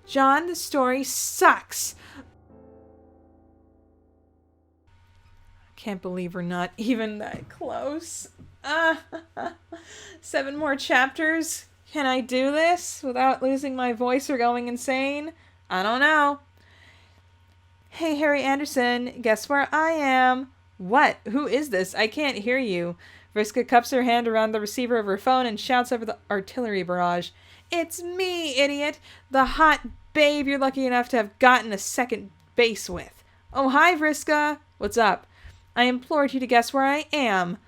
John, the story sucks. Can't believe we're not even that close. 7 more chapters. Can I do this without losing my voice or going insane? I don't know. Hey, Harry Anderson, guess where I am? What? Who is this? I can't hear you. Riska cups her hand around the receiver of her phone and shouts over the artillery barrage. It's me, idiot! The hot babe you're lucky enough to have gotten a second base with. Oh, hi, Riska. What's up? I implored you to guess where I am.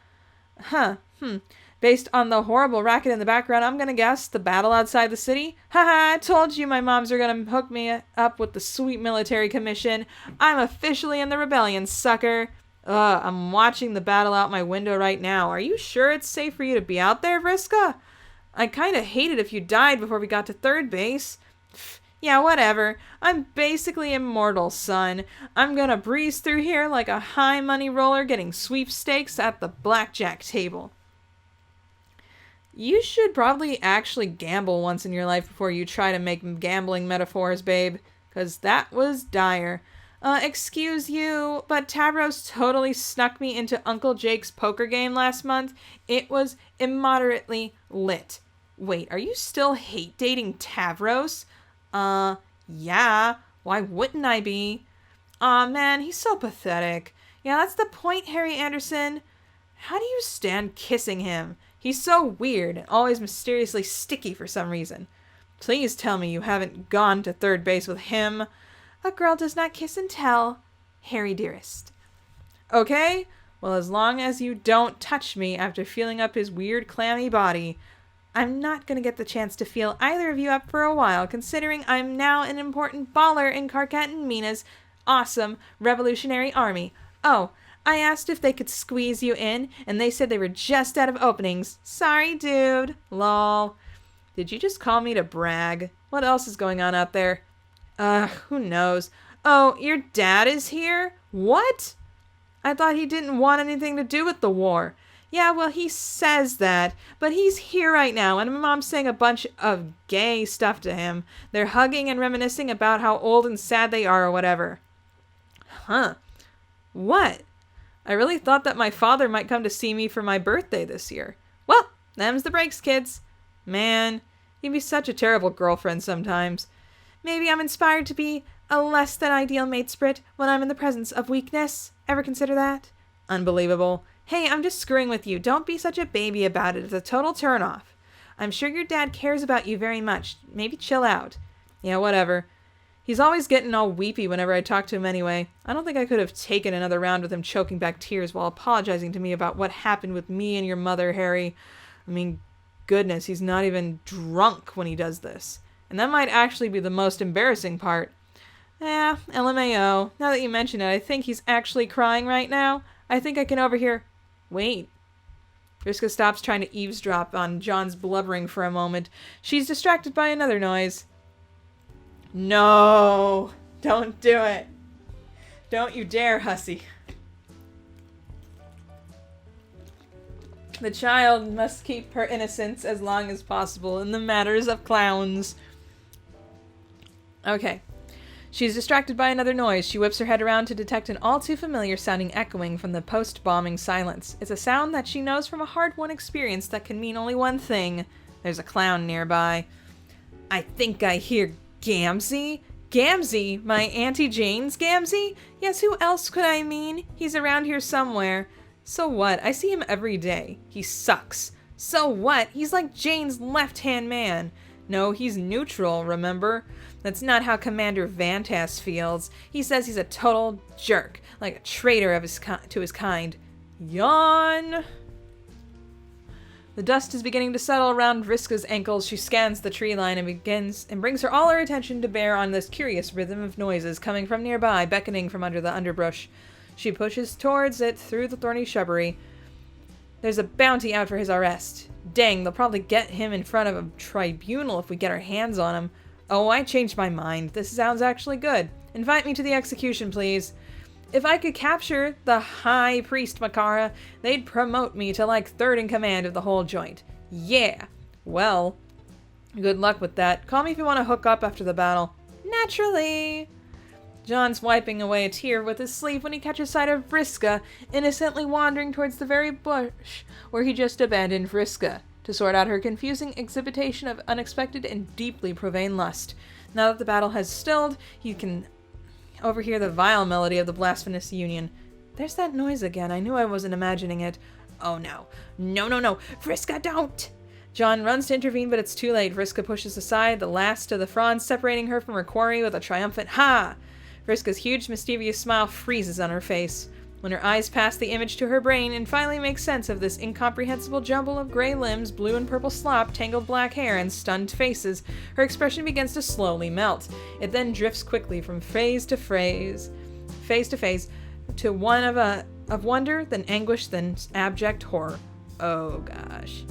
Based on the horrible racket in the background, I'm gonna guess the battle outside the city. Haha, I told you my moms are gonna hook me up with the sweet military commission. I'm officially in the rebellion, sucker. I'm watching the battle out my window right now. Are you sure it's safe for you to be out there, Riska? I kinda hate it if you died before we got to third base. Yeah, whatever. I'm basically immortal, son. I'm gonna breeze through here like a high money roller getting sweepstakes at the blackjack table. You should probably actually gamble once in your life before you try to make gambling metaphors, babe. 'Cause that was dire. Excuse you, but Tavros totally snuck me into Uncle Jake's poker game last month. It was immoderately lit. Wait, are you still hate dating Tavros? Yeah. Why wouldn't I be? Aw, man, he's so pathetic. Yeah, that's the point, Harry Anderson. How do you stand kissing him? He's so weird and always mysteriously sticky for some reason. Please tell me you haven't gone to third base with him. A girl does not kiss and tell, Harry dearest. Okay, well, as long as you don't touch me after feeling up his weird clammy body. I'm not going to get the chance to feel either of you up for a while, considering I'm now an important baller in Karkat and Mina's awesome revolutionary army. Oh, I asked if they could squeeze you in, and they said they were just out of openings. Sorry, dude. Lol. Did you just call me to brag? What else is going on out there? Who knows? Oh, your dad is here? What? I thought he didn't want anything to do with the war. Yeah, well, he says that, but he's here right now, and my mom's saying a bunch of gay stuff to him. They're hugging and reminiscing about how old and sad they are or whatever. Huh. What? I really thought that my father might come to see me for my birthday this year. Well, them's the breaks, kids. Man, you'd be such a terrible girlfriend sometimes. Maybe I'm inspired to be a less than ideal mate sprit when I'm in the presence of weakness. Ever consider that? Unbelievable. Hey, I'm just screwing with you. Don't be such a baby about it. It's a total turnoff. I'm sure your dad cares about you very much. Maybe chill out. Yeah, whatever. He's always getting all weepy whenever I talk to him anyway. I don't think I could have taken another round with him choking back tears while apologizing to me about what happened with me and your mother, Harry. I mean, goodness, he's not even drunk when he does this. And that might actually be the most embarrassing part. LMAO. Now that you mention it, I think he's actually crying right now. I think I can overhear... Wait. Riska stops trying to eavesdrop on John's blubbering for a moment. She's distracted by another noise. No! Don't do it. Don't you dare, hussy. The child must keep her innocence as long as possible in the matters of clowns. Okay. She's distracted by another noise. She whips her head around to detect an all-too-familiar sounding echoing from the post-bombing silence. It's a sound that she knows from a hard-won experience that can mean only one thing. There's a clown nearby. I think I hear Gamzee? Gamzee? My Auntie Jane's Gamzee? Yes, who else could I mean? He's around here somewhere. So what? I see him every day. He sucks. So what? He's like Jane's left-hand man. No, he's neutral, remember? That's not how Commander Vantass feels. He says he's a total jerk, like a traitor of to his kind. Yawn! The dust is beginning to settle around Riska's ankles. She scans the tree line and brings all her attention to bear on this curious rhythm of noises coming from nearby, beckoning from under the underbrush. She pushes towards it through the thorny shrubbery. There's a bounty out for his arrest. Dang, they'll probably get him in front of a tribunal if we get our hands on him. Oh, I changed my mind. This sounds actually good. Invite me to the execution, please. If I could capture the High Priest Makara, they'd promote me to like third in command of the whole joint. Yeah. Well, good luck with that. Call me if you want to hook up after the battle. Naturally. John's wiping away a tear with his sleeve when he catches sight of Riska, innocently wandering towards the very bush where he just abandoned Riska, to sort out her confusing exhibition of unexpected and deeply profane lust. Now that the battle has stilled, he can overhear the vile melody of the blasphemous union. There's that noise again. I knew I wasn't imagining it. Oh no. No. Riska, don't! John runs to intervene, but it's too late. Riska pushes aside the last of the fronds, separating her from her quarry with a triumphant ha! Riska's huge, mischievous smile freezes on her face. When her eyes pass the image to her brain and finally make sense of this incomprehensible jumble of gray limbs, blue and purple slop, tangled black hair, and stunned faces, her expression begins to slowly melt. It then drifts quickly from phase to phase, to one of wonder, then anguish, then abject horror. Oh gosh.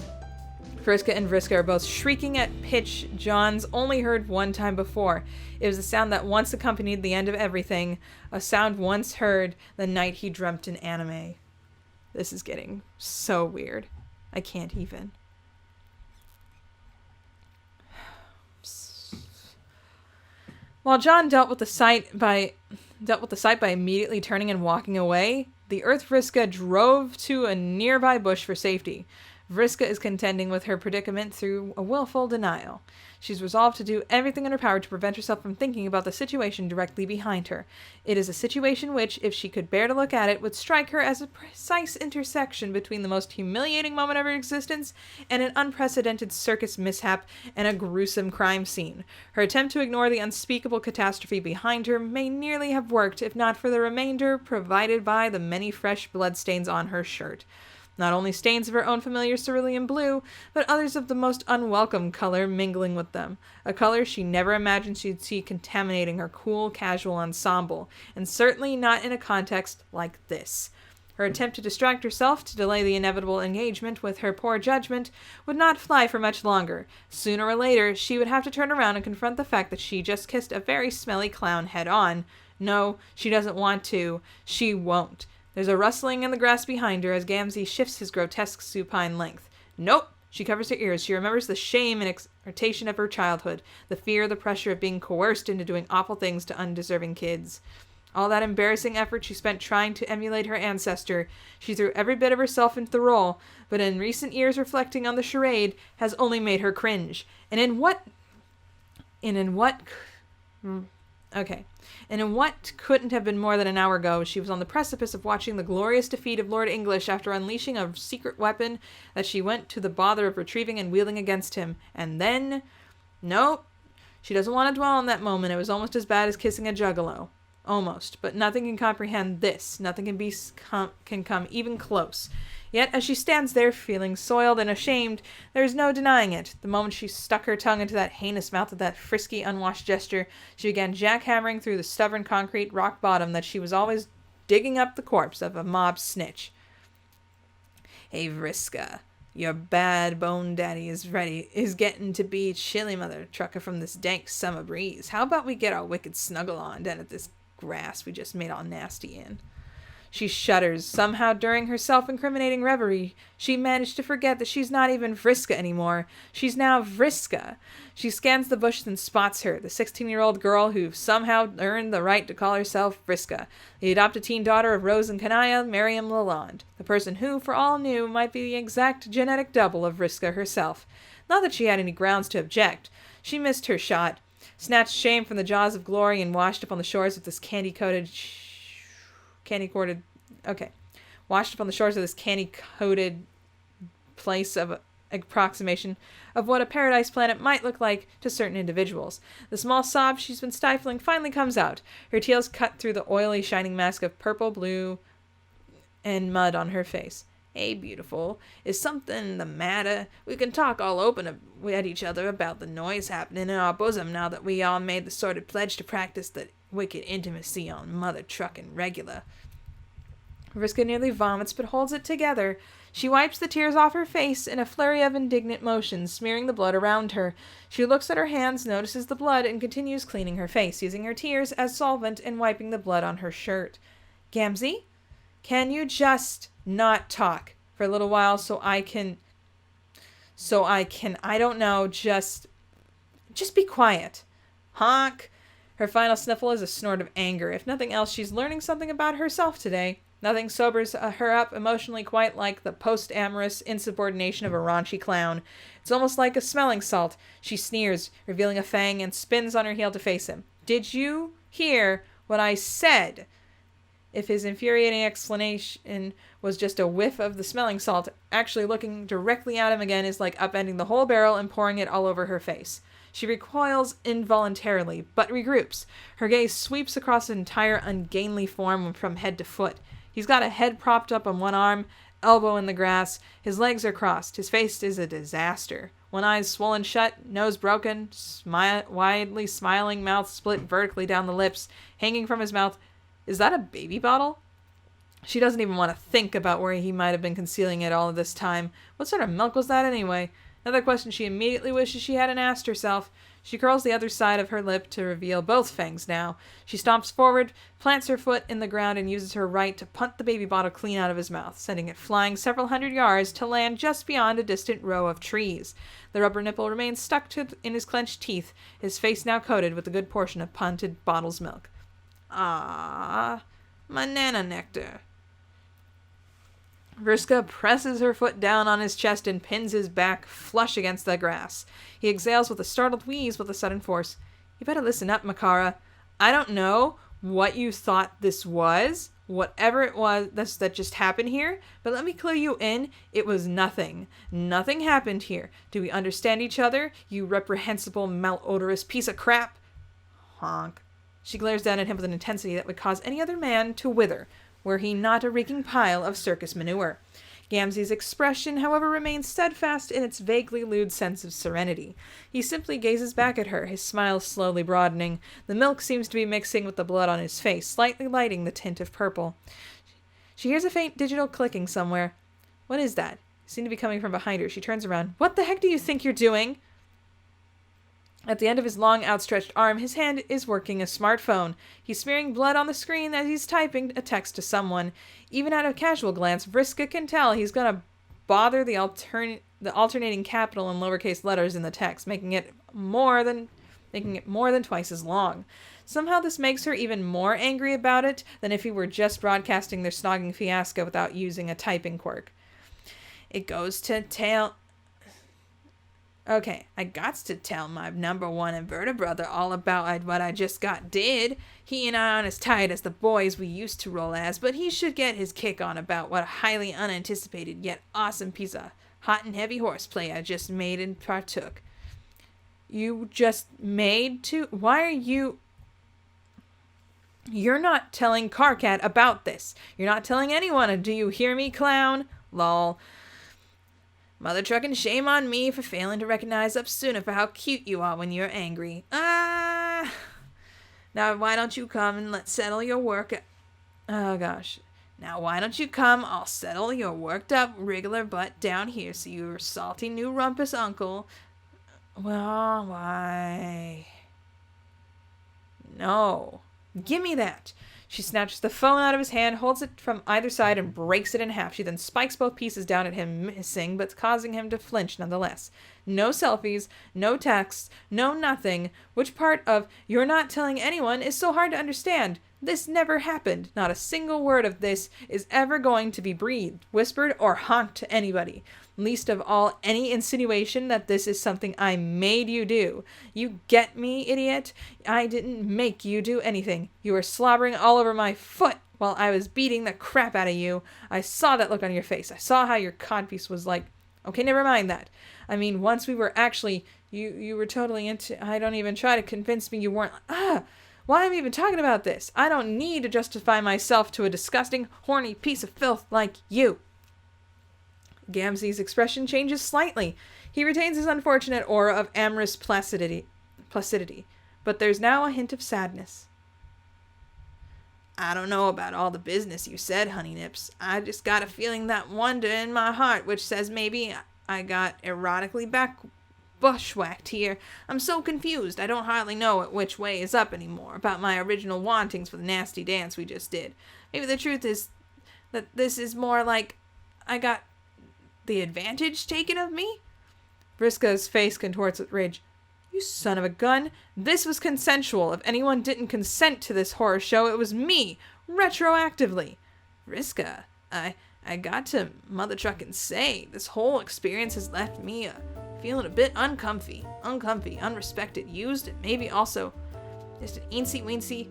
Riska and Riska are both shrieking at pitch John's only heard one time before. It was a sound that once accompanied the end of everything, a sound once heard the night he dreamt in anime. This is getting so weird. I can't even. While John dealt with the sight by immediately turning and walking away, the Earth Riska drove to a nearby bush for safety. Riska is contending with her predicament through a willful denial. She's resolved to do everything in her power to prevent herself from thinking about the situation directly behind her. It is a situation which, if she could bear to look at it, would strike her as a precise intersection between the most humiliating moment of her existence and an unprecedented circus mishap and a gruesome crime scene. Her attempt to ignore the unspeakable catastrophe behind her may nearly have worked, if not for the remainder provided by the many fresh bloodstains on her shirt. Not only stains of her own familiar cerulean blue, but others of the most unwelcome color mingling with them. A color she never imagined she'd see contaminating her cool, casual ensemble, and certainly not in a context like this. Her attempt to distract herself, to delay the inevitable engagement with her poor judgment, would not fly for much longer. Sooner or later, she would have to turn around and confront the fact that she just kissed a very smelly clown head-on. No, she doesn't want to. She won't. There's a rustling in the grass behind her as Gamzee shifts his grotesque supine length. Nope! She covers her ears. She remembers the shame and exhortation of her childhood, the fear, the pressure of being coerced into doing awful things to undeserving kids. All that embarrassing effort she spent trying to emulate her ancestor. She threw every bit of herself into the role, but in recent years reflecting on the charade has only made her cringe. And in what couldn't have been more than an hour ago, she was on the precipice of watching the glorious defeat of Lord English after unleashing a secret weapon that she went to the bother of retrieving and wielding against him. And then... Nope. She doesn't want to dwell on that moment. It was almost as bad as kissing a juggalo. Almost. But nothing can comprehend this. Nothing can come even close. Yet, as she stands there, feeling soiled and ashamed, there is no denying it. The moment she stuck her tongue into that heinous mouth with that frisky, unwashed gesture, she began jackhammering through the stubborn concrete rock bottom that she was always digging up the corpse of a mob snitch. Hey, Riska, your bad bone daddy is getting to be chilly mother trucker from this dank summer breeze. How about we get our wicked snuggle on down at this grass we just made all nasty in? She shudders. Somehow, during her self-incriminating reverie, she managed to forget that she's not even Riska anymore. She's now Riska. She scans the bush and spots her, the 16-year-old girl who somehow earned the right to call herself Riska, the adopted teen daughter of Rose and Kanaya, Miriam Lalonde, the person who, for all knew, might be the exact genetic double of Riska herself. Not that she had any grounds to object. She missed her shot, snatched shame from the jaws of glory, and washed up on the shores of this candy-coated place of approximation of what a paradise planet might look like to certain individuals. The small sob she's been stifling finally comes out, her tears cut through the oily, shining mask of purple, blue, and mud on her face. Hey, beautiful, is something the matter? We can talk all open at each other about the noise happening in our bosom now that we all made the sordid pledge to practice the wicked intimacy on mother truckin' regular. Riska nearly vomits but holds it together. She wipes the tears off her face in a flurry of indignant motions, smearing the blood around her. She looks at her hands, notices the blood, and continues cleaning her face, using her tears as solvent and wiping the blood on her shirt. Gamzee, can you just not talk for a little while so I can, I don't know, just be quiet. Honk. Her final sniffle is a snort of anger. If nothing else, she's learning something about herself today. Nothing sobers her up emotionally quite like the post-amorous insubordination of a raunchy clown. It's almost like a smelling salt. She sneers, revealing a fang, and spins on her heel to face him. Did you hear what I said? If his infuriating explanation was just a whiff of the smelling salt, actually looking directly at him again is like upending the whole barrel and pouring it all over her face. She recoils involuntarily, but regroups. Her gaze sweeps across his entire ungainly form from head to foot. He's got a head propped up on one arm, elbow in the grass. His legs are crossed. His face is a disaster. One eye's swollen shut, nose broken, widely smiling, mouth split vertically down the lips. Hanging from his mouth, is that a baby bottle? She doesn't even want to think about where he might have been concealing it all of this time. What sort of milk was that anyway? Another question she immediately wishes she hadn't asked herself. She curls the other side of her lip to reveal both fangs now. She stomps forward, plants her foot in the ground, and uses her right to punt the baby bottle clean out of his mouth, sending it flying several hundred yards to land just beyond a distant row of trees. The rubber nipple remains stuck in his clenched teeth, his face now coated with a good portion of punted bottle's milk. Ah, my nana nectar. Riska presses her foot down on his chest and pins his back flush against the grass. He exhales with a startled wheeze with a sudden force. You better listen up, Makara. I don't know what you thought this was, whatever it was that just happened here, but let me clue you in. It was nothing. Nothing happened here. Do we understand each other, you reprehensible, malodorous piece of crap? Honk. She glares down at him with an intensity that would cause any other man to wither, were he not a reeking pile of circus manure. Gamzee's expression, however, remains steadfast in its vaguely lewd sense of serenity. He simply gazes back at her, his smile slowly broadening. The milk seems to be mixing with the blood on his face, slightly lighting the tint of purple. She hears a faint digital clicking somewhere. What is that? It seemed to be coming from behind her. She turns around. What the heck do you think you're doing? At the end of his long, outstretched arm, his hand is working a smartphone. He's smearing blood on the screen as he's typing a text to someone. Even at a casual glance, Riska can tell he's going to bother the alternating capital and lowercase letters in the text, making it more than twice as long. Somehow this makes her even more angry about it than if he were just broadcasting their snogging fiasco without using a typing quirk. It goes to tell... Okay, I gots to tell my number one inverter brother all about what I just got did. He and I aren't as tight as the boys we used to roll as, but he should get his kick on about what a highly unanticipated yet awesome piece of hot and heavy horseplay I just made and partook. You just made to? Why are you... You're not telling Carcat about this. You're not telling anyone. Do you hear me, clown? Lol. Mother truckin' shame on me for failing to recognize up sooner for how cute you are when you're angry. Ah! Now why don't you come and let's settle your work... Oh gosh. Now why don't you come, I'll settle your worked up wriggler butt down here so your salty new rumpus uncle... Well, why... No. Gimme that. She snatches the phone out of his hand, holds it from either side, and breaks it in half. She then spikes both pieces down at him, missing, but causing him to flinch nonetheless. No selfies, no texts, no nothing. Which part of "you're not telling anyone" is so hard to understand? This never happened. Not a single word of this is ever going to be breathed, whispered, or honked to anybody. Least of all, any insinuation that this is something I made you do. You get me, idiot? I didn't make you do anything. You were slobbering all over my foot while I was beating the crap out of you. I saw that look on your face. I saw how your codpiece was like... Okay, never mind that. I mean, once we were actually... You were totally into... I don't even try to convince me you weren't... Why am I even talking about this? I don't need to justify myself to a disgusting, horny piece of filth like you. Gamzee's expression changes slightly. He retains his unfortunate aura of amorous placidity, but there's now a hint of sadness. I don't know about all the business you said, Honey Nips. I just got a feeling, that wonder in my heart, which says maybe I got erotically bushwhacked here. I'm so confused, I don't hardly know which way is up anymore about my original wantings for the nasty dance we just did. Maybe the truth is that this is more like I got the advantage taken of me? Vriska's face contorts with rage. You son of a gun. This was consensual. If anyone didn't consent to this horror show, it was me. Retroactively. Riska, I got to mother truckin' say, this whole experience has left me feeling a bit uncomfy, unrespected, used, and maybe also just an eensy-weensy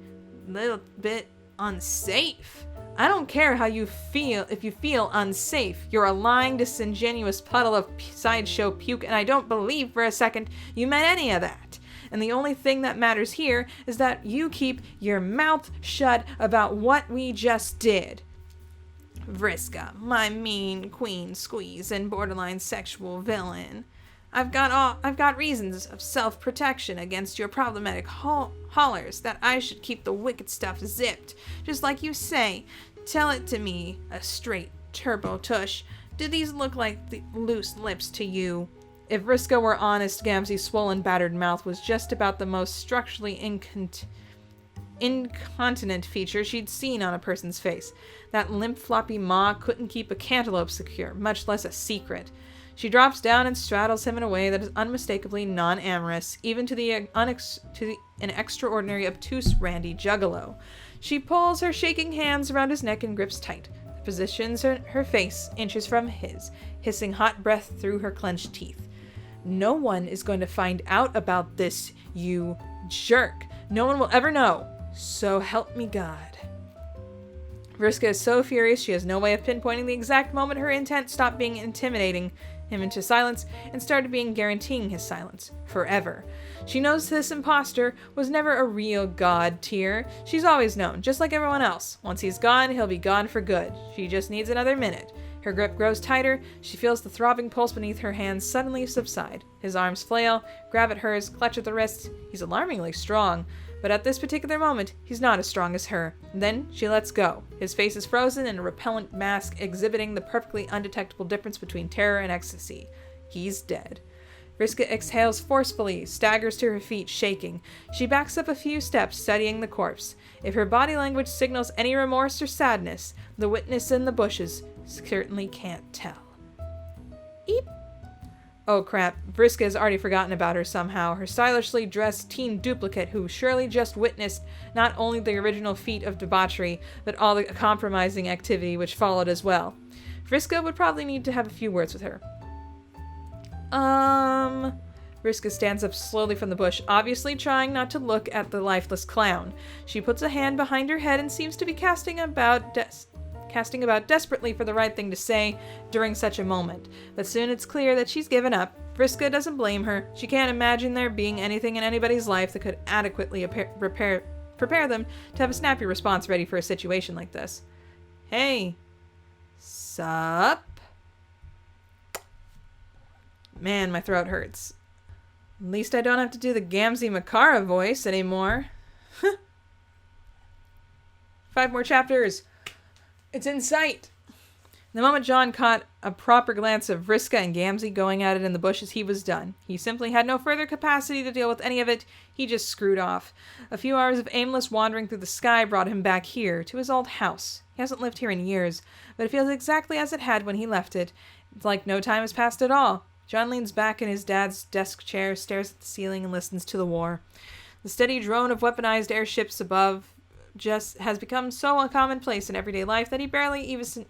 little bit unsafe. I don't care how you feel. If you feel unsafe, you're a lying, disingenuous puddle of sideshow puke, and I don't believe for a second you meant any of that. And the only thing that matters here is that you keep your mouth shut about what we just did. Vriska, my mean queen squeeze and borderline sexual villain. I've got reasons of self-protection against your problematic hollers that I should keep the wicked stuff zipped, just like you say. Tell it to me, a straight turbo tush. Do these look like the loose lips to you? If Riska were honest, Gamzee's swollen, battered mouth was just about the most structurally incontinent feature she'd seen on a person's face. That limp, floppy maw couldn't keep a cantaloupe secure, much less a secret. She drops down and straddles him in a way that is unmistakably non-amorous, even to an extraordinary obtuse randy juggalo. She pulls her shaking hands around his neck and grips tight, positions her face inches from his, hissing hot breath through her clenched teeth. No one is going to find out about this, you jerk. No one will ever know. So help me God. Vriska is so furious she has no way of pinpointing the exact moment her intent stopped being intimidating him into silence and started being guaranteeing his silence forever. She knows this imposter was never a real god tier. She's always known, just like everyone else. Once he's gone, he'll be gone for good. She just needs another minute. Her grip grows tighter. She feels the throbbing pulse beneath her hands suddenly subside. His arms flail, grab at hers, clutch at the wrists. He's alarmingly strong. But at this particular moment, he's not as strong as her. Then she lets go. His face is frozen in a repellent mask exhibiting the perfectly undetectable difference between terror and ecstasy. He's dead. Riska exhales forcefully, staggers to her feet, shaking. She backs up a few steps, studying the corpse. If her body language signals any remorse or sadness, the witness in the bushes certainly can't tell. Eep. Oh crap, Vriska has already forgotten about her somehow, her stylishly dressed teen duplicate who surely just witnessed not only the original feat of debauchery, but all the compromising activity which followed as well. Vriska would probably need to have a few words with her. Vriska stands up slowly from the bush, obviously trying not to look at the lifeless clown. She puts a hand behind her head and seems to be casting about desperately for the right thing to say during such a moment. But soon it's clear that she's given up. Vriska doesn't blame her. She can't imagine there being anything in anybody's life that could adequately prepare them to have a snappy response ready for a situation like this. Hey. Sup? Man, my throat hurts. At least I don't have to do the Gamzee Makara voice anymore. 5 more chapters. It's in sight. The moment John caught a proper glance of Riska and Gamzee going at it in the bushes, he was done. He simply had no further capacity to deal with any of it. He just screwed off. A few hours of aimless wandering through the sky brought him back here, to his old house. He hasn't lived here in years, but it feels exactly as it had when he left it. It's like no time has passed at all. John leans back in his dad's desk chair, stares at the ceiling, and listens to the war. The steady drone of weaponized airships above just has become so a commonplace in everyday life that he barely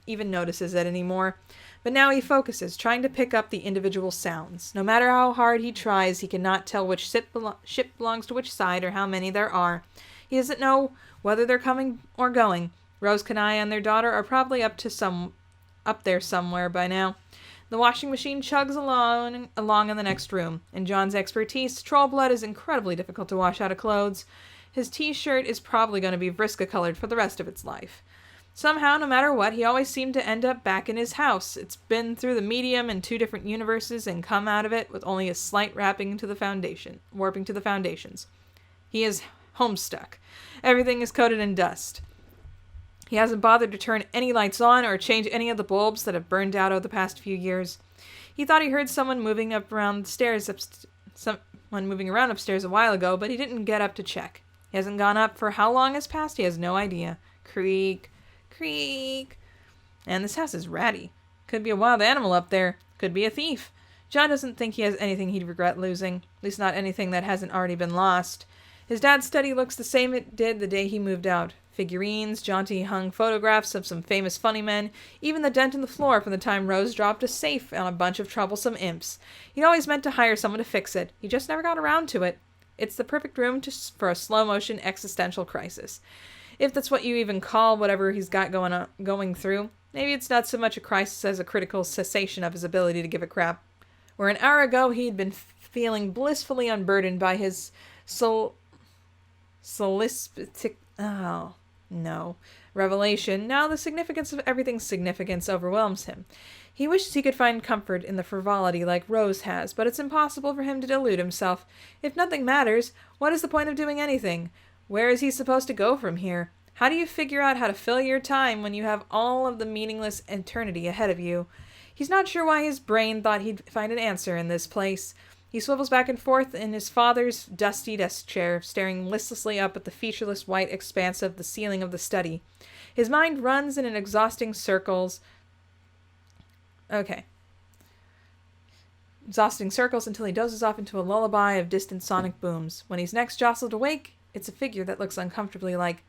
even notices it anymore. But now he focuses, trying to pick up the individual sounds. No matter how hard he tries, he cannot tell which ship belongs to which side or how many there are. He doesn't know whether they're coming or going. Rose, Kanai, and their daughter are probably up there somewhere by now. The washing machine chugs along in the next room. In John's expertise, troll blood is incredibly difficult to wash out of clothes. His t-shirt is probably going to be Vriska colored for the rest of its life. Somehow, no matter what, he always seemed to end up back in his house. It's been through the medium in 2 different universes and come out of it with only a slight warping to the foundations. He is Homestuck. Everything is coated in dust. He hasn't bothered to turn any lights on or change any of the bulbs that have burned out over the past few years. He thought he heard someone moving around upstairs a while ago, but he didn't get up to check. He hasn't gone up for how long has passed, he has no idea. Creak, creak. And this house is ratty. Could be a wild animal up there. Could be a thief. John doesn't think he has anything he'd regret losing, at least not anything that hasn't already been lost. His dad's study looks the same it did the day he moved out. Figurines, jaunty hung photographs of some famous funny men, even the dent in the floor from the time Rose dropped a safe on a bunch of troublesome imps. He'd always meant to hire someone to fix it. He just never got around to it. It's the perfect room for a slow-motion existential crisis. If that's what you even call whatever he's got going through. Maybe it's not so much a crisis as a critical cessation of his ability to give a crap. Where an hour ago he'd been feeling blissfully unburdened by his revelation, now the significance of everything's significance overwhelms him. He wishes he could find comfort in the frivolity like Rose has, but it's impossible for him to delude himself. If nothing matters, what is the point of doing anything? Where is he supposed to go from here? How do you figure out how to fill your time when you have all of the meaningless eternity ahead of you? He's not sure why his brain thought he'd find an answer in this place. He swivels back and forth in his father's dusty desk chair, staring listlessly up at the featureless white expanse of the ceiling of the study. His mind runs in an exhausting circles until he dozes off into a lullaby of distant sonic booms. When he's next jostled awake, it's a figure that looks uncomfortably like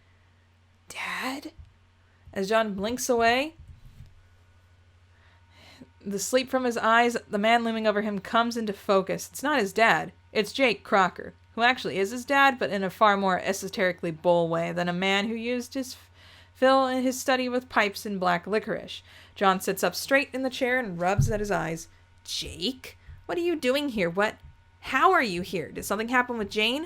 Dad? As John blinks away, the sleep from his eyes, the man looming over him comes into focus. It's not his dad. It's Jake Crocker, who actually is his dad, but in a far more esoterically bull way than a man who used his fill in his study with pipes and black licorice. John sits up straight in the chair and rubs at his eyes. Jake? What are you doing here? How are you here? Did something happen with Jane?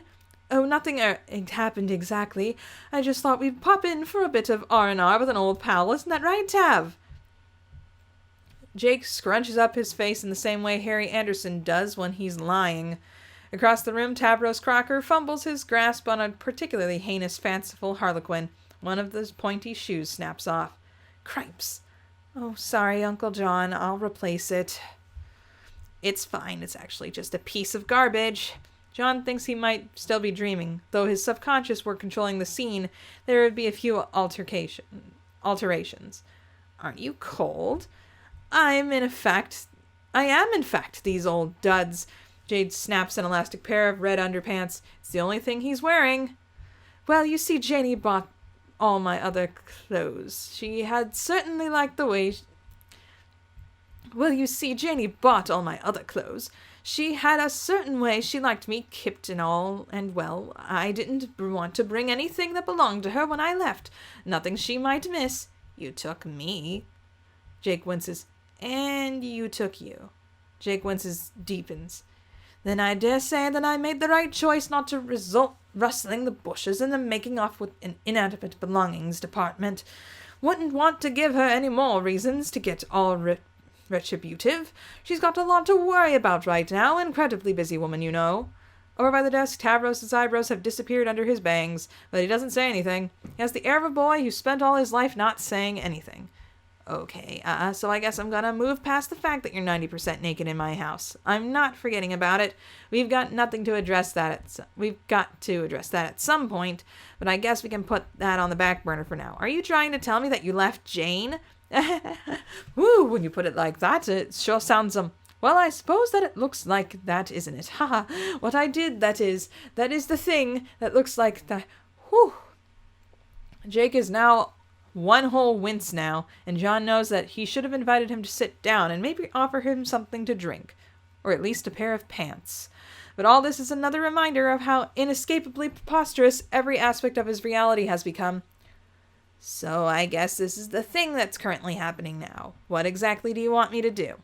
Oh, nothing happened exactly. I just thought we'd pop in for a bit of R&R with an old pal. Isn't that right, Tav? Jake scrunches up his face in the same way Harry Anderson does when he's lying. Across the room, Tavros Crocker fumbles his grasp on a particularly heinous, fanciful harlequin. One of the pointy shoes snaps off. Cripes. Oh, sorry, Uncle John. I'll replace it. It's fine. It's actually just a piece of garbage. John thinks he might still be dreaming. Though his subconscious were controlling the scene, there would be a few alterations. Aren't you cold? I am in fact these old duds. Jade snaps an elastic pair of red underpants. It's the only thing he's wearing. Well, you see, Janie bought all my other clothes. She had certainly liked the way... Janie bought all my other clothes. She had a certain way she liked me kept and all, and well, I didn't want to bring anything that belonged to her when I left. Nothing she might miss. You took me. Jake winces. And you took you. Jake winces deepens. Then I dare say that I made the right choice not to result rustling the bushes and then making off with an inanimate belongings department. Wouldn't want to give her any more reasons to get all retributive. She's got a lot to worry about right now. Incredibly busy woman, you know. Over by the desk, Tavros's eyebrows have disappeared under his bangs, but he doesn't say anything. He has the air of a boy who spent all his life not saying anything. Okay, so I guess I'm gonna move past the fact that you're 90% naked in my house. I'm not forgetting about it. We've got to address that at some point, but I guess we can put that on the back burner for now. Are you trying to tell me that you left Jane? Woo, when you put it like that, it sure sounds, well, I suppose that it looks like that, isn't it? Haha, what I did, that is the thing that looks like that. Whew. Jake is now one whole wince now, and John knows that he should have invited him to sit down and maybe offer him something to drink, or at least a pair of pants. But all this is another reminder of how inescapably preposterous every aspect of his reality has become. So I guess this is the thing that's currently happening now. What exactly do you want me to do?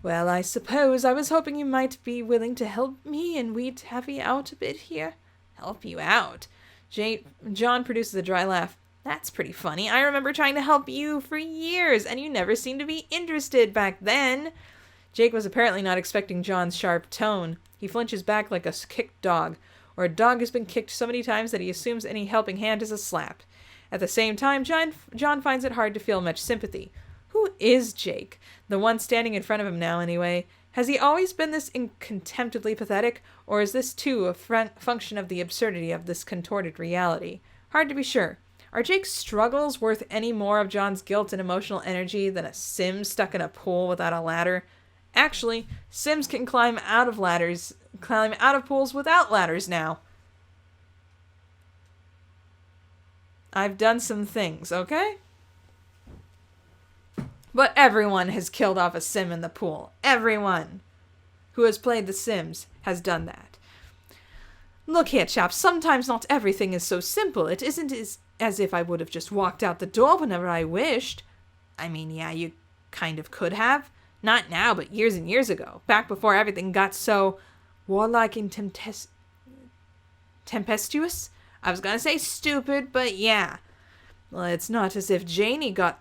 Well, I suppose I was hoping you might be willing to help me, and we'd have you out a bit here. Help you out? John produces a dry laugh. That's pretty funny. I remember trying to help you for years, and you never seemed to be interested back then. Jake was apparently not expecting John's sharp tone. He flinches back like a kicked dog, or a dog has been kicked so many times that he assumes any helping hand is a slap. At the same time, John finds it hard to feel much sympathy. Who is Jake? The one standing in front of him now, anyway. Has he always been this contemptibly pathetic, or is this, too, a function of the absurdity of this contorted reality? Hard to be sure. Are Jake's struggles worth any more of John's guilt and emotional energy than a sim stuck in a pool without a ladder? Actually, Sims can climb out of pools without ladders now. I've done some things, okay? But everyone has killed off a Sim in the pool. Everyone who has played The Sims has done that. Look here, chaps, sometimes not everything is so simple. It isn't as if I would have just walked out the door whenever I wished. I mean, yeah, you kind of could have. Not now, but years and years ago. Back before everything got so warlike and tempestuous. I was gonna say stupid, but yeah. Well, it's not as if Janie got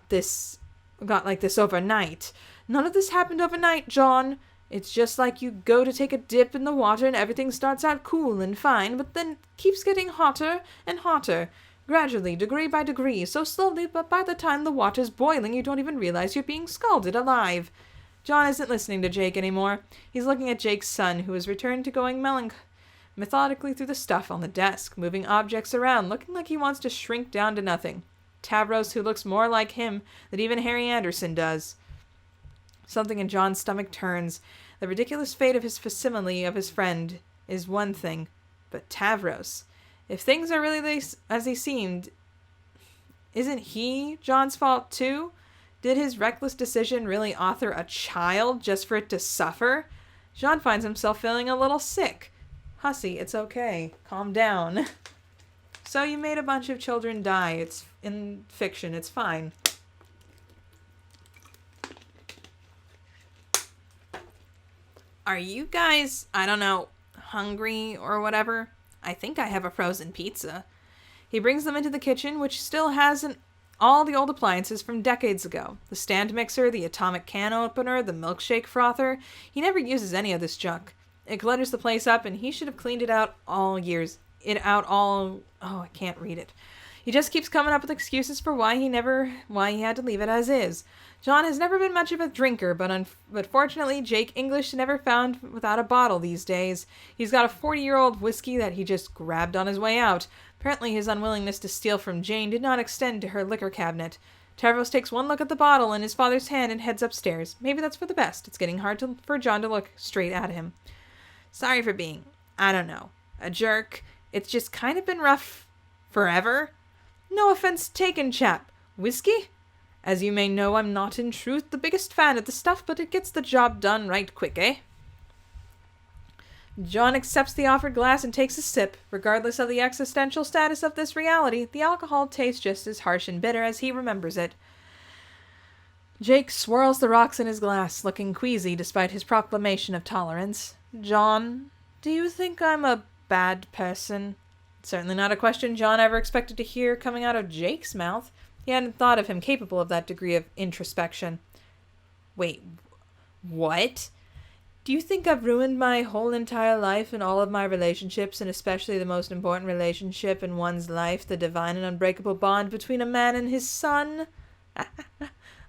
like this overnight. None of this happened overnight, John. It's just like you go to take a dip in the water and everything starts out cool and fine, but then keeps getting hotter and hotter. Gradually, degree by degree, so slowly, but by the time the water's boiling, you don't even realize you're being scalded alive. John isn't listening to Jake anymore. He's looking at Jake's son, who has returned to going methodically through the stuff on the desk, moving objects around, looking like he wants to shrink down to nothing. Tavros, who looks more like him than even Harry Anderson does. Something in John's stomach turns. The ridiculous fate of his facsimile of his friend is one thing, but Tavros, if things are really as they seemed, isn't he John's fault too? Did his reckless decision really author a child just for it to suffer? John finds himself feeling a little sick. Hussy, it's okay. Calm down. So you made a bunch of children die. It's in fiction. It's fine. Are you guys, I don't know, hungry or whatever? I think I have a frozen pizza. He brings them into the kitchen, which still has all the old appliances from decades ago. The stand mixer, the atomic can opener, the milkshake frother. He never uses any of this junk. It clutters the place up, and he should have cleaned it out I can't read it. He just keeps coming up with excuses for why he had to leave it as is. John has never been much of a drinker, but fortunately, Jake English never found without a bottle these days. He's got a 40-year-old whiskey that he just grabbed on his way out. Apparently, his unwillingness to steal from Jane did not extend to her liquor cabinet. Tavros takes one look at the bottle in his father's hand and heads upstairs. Maybe that's for the best. It's getting hard for John to look straight at him. Sorry for being, I don't know, a jerk. It's just kind of been rough forever. No offense taken, chap. Whiskey? As you may know, I'm not in truth the biggest fan of the stuff, but it gets the job done right quick, eh? John accepts the offered glass and takes a sip. Regardless of the existential status of this reality, the alcohol tastes just as harsh and bitter as he remembers it. Jake swirls the rocks in his glass, looking queasy despite his proclamation of tolerance. John, do you think I'm a bad person? Certainly not a question John ever expected to hear coming out of Jake's mouth. He hadn't thought of him capable of that degree of introspection. Wait, what? Do you think I've ruined my whole entire life and all of my relationships, and especially the most important relationship in one's life, the divine and unbreakable bond between a man and his son?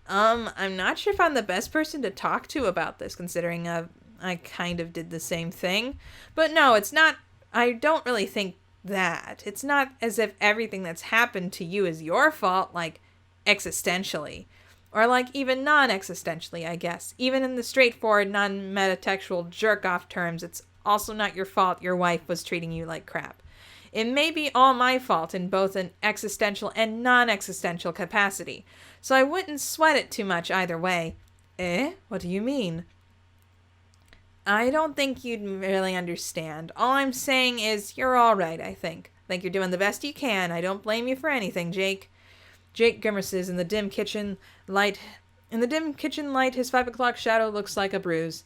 I'm not sure if I'm the best person to talk to about this, considering I kind of did the same thing. But no, it's not. I don't really think that. It's not as if everything that's happened to you is your fault, like, existentially. Or, like, even non-existentially, I guess. Even in the straightforward, non-metatextual jerk-off terms, it's also not your fault your wife was treating you like crap. It may be all my fault in both an existential and non-existential capacity, so I wouldn't sweat it too much either way. Eh? What do you mean? I don't think you'd really understand. All I'm saying is you're all right, I think. Think you're doing the best you can. I don't blame you for anything, Jake. Jake grimaces in the dim kitchen light. In the dim kitchen light, his 5 o'clock shadow looks like a bruise.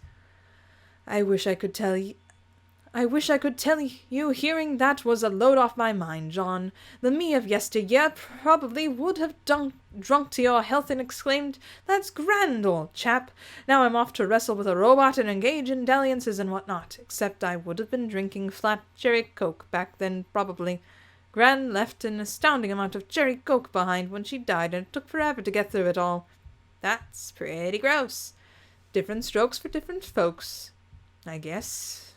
I wish I could tell you, hearing that was a load off my mind, John. The me of yesteryear probably would have drunk to your health and exclaimed, "That's grand, old chap. Now I'm off to wrestle with a robot and engage in dalliances and whatnot. Except I would have been drinking flat cherry coke back then, probably. Gran left an astounding amount of cherry coke behind when she died, and it took forever to get through it all. That's pretty gross. Different strokes for different folks, I guess.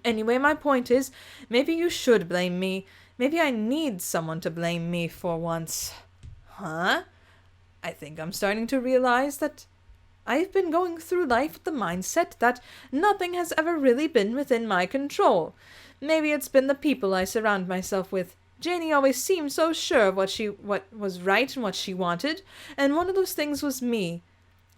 Anyway, my point is, maybe you should blame me. Maybe I need someone to blame me for once." Huh? I think I'm starting to realize that I've been going through life with the mindset that nothing has ever really been within my control. Maybe it's been the people I surround myself with. Janie always seemed so sure of what was right and what she wanted, and one of those things was me.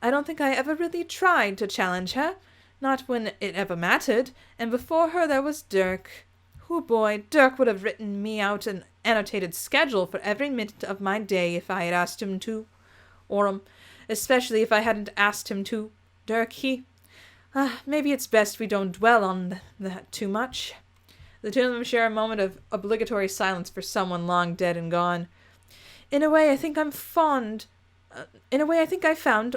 I don't think I ever really tried to challenge her, not when it ever mattered, and before her there was Dirk. Oh boy, Dirk would have written me out an annotated schedule for every minute of my day if I had asked him to. Or, especially if I hadn't asked him to. Dirk, maybe it's best we don't dwell on that too much. The two of them share a moment of obligatory silence for someone long dead and gone. In a way, I think I found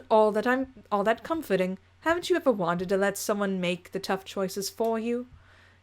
all that comforting. Haven't you ever wanted to let someone make the tough choices for you?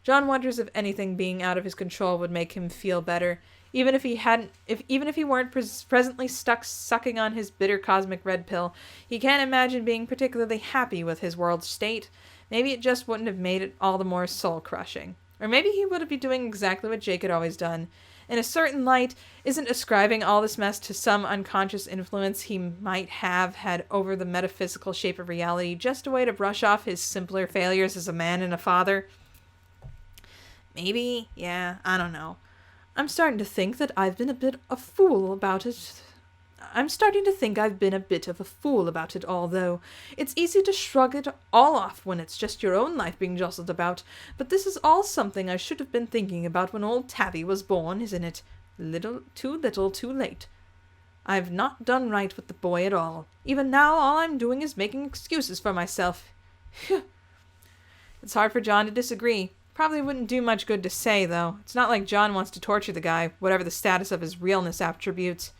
John wonders if anything being out of his control would make him feel better, even if he weren't presently stuck sucking on his bitter cosmic red pill. He can't imagine being particularly happy with his world state. Maybe it just wouldn't have made it all the more soul-crushing. Or maybe he would be doing exactly what Jake had always done. In a certain light, isn't ascribing all this mess to some unconscious influence he might have had over the metaphysical shape of reality just a way to brush off his simpler failures as a man and a father? Maybe, yeah, I don't know. I'm starting to think I've been a bit of a fool about it all, though. It's easy to shrug it all off when it's just your own life being jostled about, but this is all something I should have been thinking about when old Tabby was born, isn't it? Too little, too late. I've not done right with the boy at all. Even now, all I'm doing is making excuses for myself. Phew. It's hard for John to disagree. Probably wouldn't do much good to say, though. It's not like John wants to torture the guy, whatever the status of his realness attributes.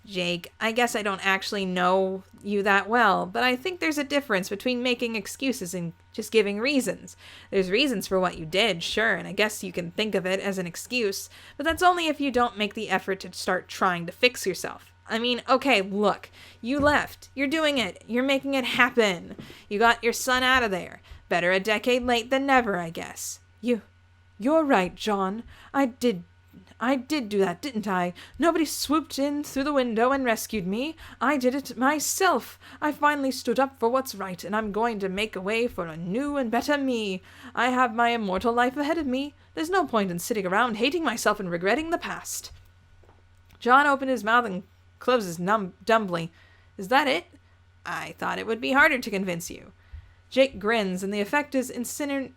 Jake, I guess I don't actually know you that well, but I think there's a difference between making excuses and just giving reasons. There's reasons for what you did, sure, and I guess you can think of it as an excuse, but that's only if you don't make the effort to start trying to fix yourself. I mean, okay, look, you left. You're doing it. You're making it happen. You got your son out of there. Better a decade late than never, I guess. You're right, John. I did do that, didn't I? Nobody swooped in through the window and rescued me. I did it myself. I finally stood up for what's right, and I'm going to make a way for a new and better me. I have my immortal life ahead of me. There's no point in sitting around hating myself and regretting the past. John opened his mouth and closed his dumbly. Is that it? I thought it would be harder to convince you. Jake grins, and the effect is incendiary.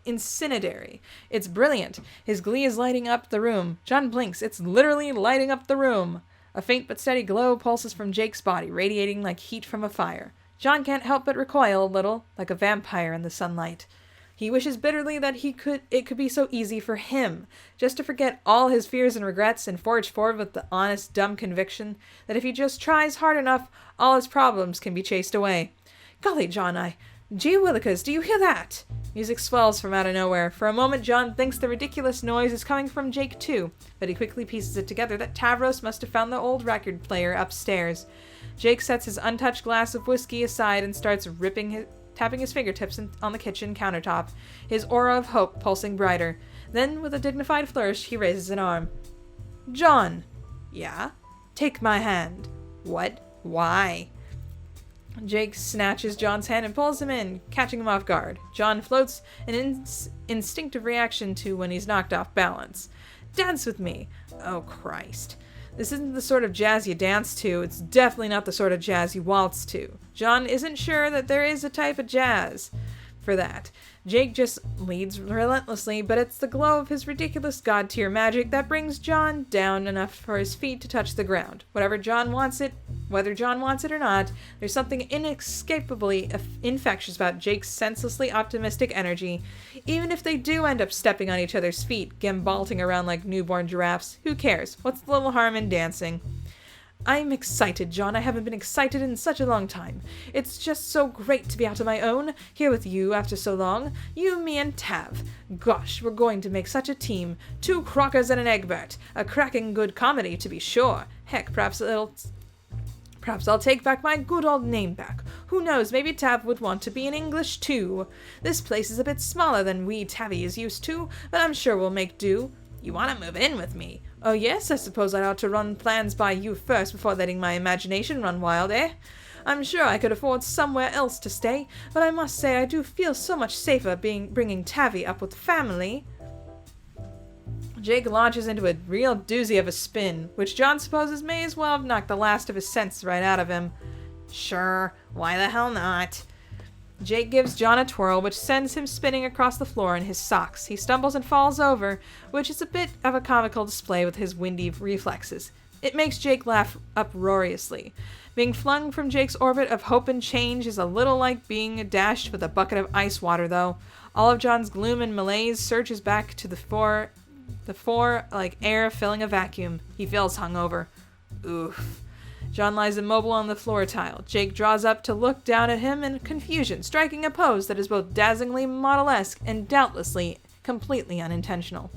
It's brilliant. His glee is lighting up the room. John blinks. It's literally lighting up the room. A faint but steady glow pulses from Jake's body, radiating like heat from a fire. John can't help but recoil a little, like a vampire in the sunlight. He wishes bitterly that it could be so easy for him, just to forget all his fears and regrets and forge forward with the honest, dumb conviction that if he just tries hard enough, all his problems can be chased away. Golly, John, Gee willikers, do you hear that? Music swells from out of nowhere. For a moment, John thinks the ridiculous noise is coming from Jake, too, but he quickly pieces it together that Tavros must have found the old record player upstairs. Jake sets his untouched glass of whiskey aside and starts tapping his fingertips on the kitchen countertop, his aura of hope pulsing brighter. Then, with a dignified flourish, he raises an arm. John! Yeah? Take my hand. What? Why? Jake snatches John's hand and pulls him in, catching him off guard. John floats, an instinctive reaction to when he's knocked off balance. Dance with me! Oh, Christ. This isn't the sort of jazz you dance to. It's definitely not the sort of jazz you waltz to. John isn't sure that there is a type of jazz for that. Jake just leads relentlessly, but it's the glow of his ridiculous god-tier magic that brings John down enough for his feet to touch the ground. Whether John wants it or not, there's something inescapably infectious about Jake's senselessly optimistic energy. Even if they do end up stepping on each other's feet, gambolting around like newborn giraffes, who cares? What's the little harm in dancing? I'm excited, John. I haven't been excited in such a long time. It's just so great to be out on my own, here with you after so long. You, me, and Tav. Gosh, we're going to make such a team. 2 Crockers and an Egbert. A cracking good comedy, to be sure. Heck, perhaps I'll take back my good old name back. Who knows, maybe Tav would want to be in English, too. This place is a bit smaller than wee Tavy is used to, but I'm sure we'll make do. You want to move in with me? Oh yes, I suppose I ought to run plans by you first before letting my imagination run wild, eh? I'm sure I could afford somewhere else to stay, but I must say I do feel so much safer bringing Tavi up with family. Jake launches into a real doozy of a spin, which John supposes may as well have knocked the last of his sense right out of him. Sure, why the hell not? Jake gives John a twirl, which sends him spinning across the floor in his socks. He stumbles and falls over, which is a bit of a comical display with his windy reflexes. It makes Jake laugh uproariously. Being flung from Jake's orbit of hope and change is a little like being dashed with a bucket of ice water, though. All of John's gloom and malaise surges back to the fore like air filling a vacuum. He feels hungover. Oof. John lies immobile on the floor tile. Jake draws up to look down at him in confusion, striking a pose that is both dazzlingly model-esque and doubtlessly completely unintentional.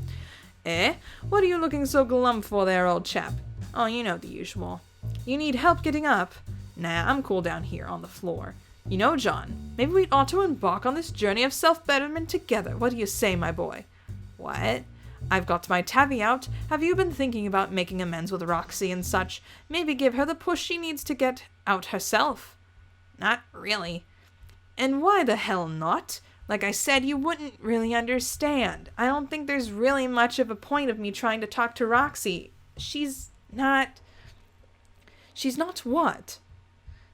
Eh? What are you looking so glum for there, old chap? Oh, you know the usual. You need help getting up? Nah, I'm cool down here on the floor. You know, John, maybe we ought to embark on this journey of self-betterment together. What do you say, my boy? What? I've got my Tavi out. Have you been thinking about making amends with Roxy and such? Maybe give her the push she needs to get out herself. Not really. And why the hell not? Like I said, you wouldn't really understand. I don't think there's really much of a point of me trying to talk to Roxy. She's not what?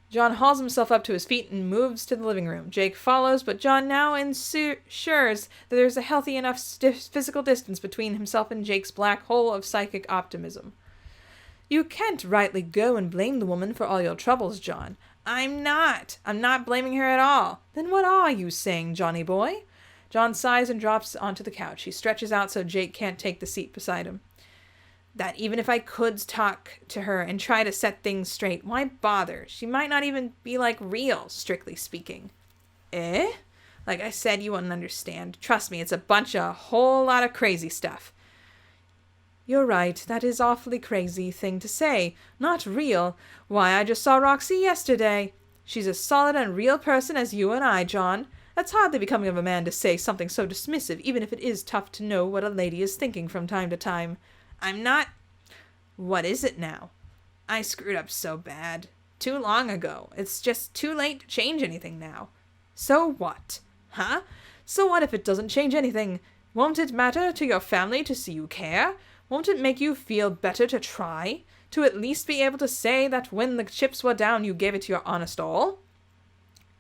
John hauls himself up to his feet and moves to the living room. Jake follows, but John now ensures that there's a healthy enough physical distance between himself and Jake's black hole of psychic optimism. You can't rightly go and blame the woman for all your troubles, John. I'm not blaming her at all. Then what are you saying, Johnny boy? John sighs and drops onto the couch. He stretches out so Jake can't take the seat beside him. That even if I could talk to her and try to set things straight, why bother? She might not even be, real, strictly speaking. Eh? Like I said, you wouldn't understand. Trust me, it's a whole lot of crazy stuff. You're right, that is awfully crazy thing to say. Not real. Why, I just saw Roxy yesterday. She's a solid and real person as you and I, John. That's hardly becoming of a man to say something so dismissive, even if it is tough to know what a lady is thinking from time to time. I'm not... What is it now? I screwed up so bad. Too long ago. It's just too late to change anything now. So what? Huh? So what if it doesn't change anything? Won't it matter to your family to see you care? Won't it make you feel better to try? To at least be able to say that when the chips were down you gave it your honest all?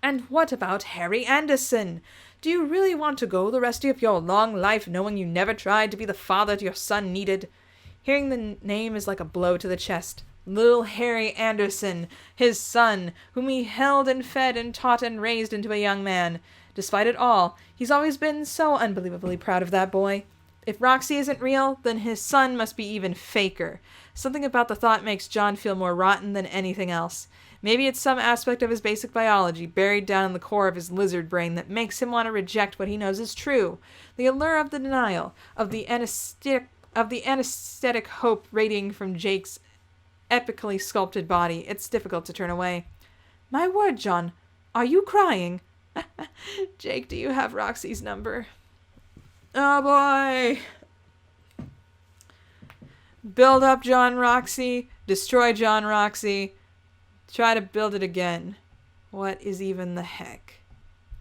And what about Harry Anderson? Do you really want to go the rest of your long life knowing you never tried to be the father your son needed? Hearing the name is like a blow to the chest. Little Harry Anderson, his son, whom he held and fed and taught and raised into a young man. Despite it all, he's always been so unbelievably proud of that boy. If Roxy isn't real, then his son must be even faker. Something about the thought makes John feel more rotten than anything else. Maybe it's some aspect of his basic biology buried down in the core of his lizard brain that makes him want to reject what he knows is true. The allure of the denial, of the anesthetic hope radiating from Jake's epically sculpted body. It's difficult to turn away. My word, John, are you crying? Jake, do you have Roxy's number? Oh boy. Build up John Roxy, destroy John Roxy, try to build it again. What is even the heck?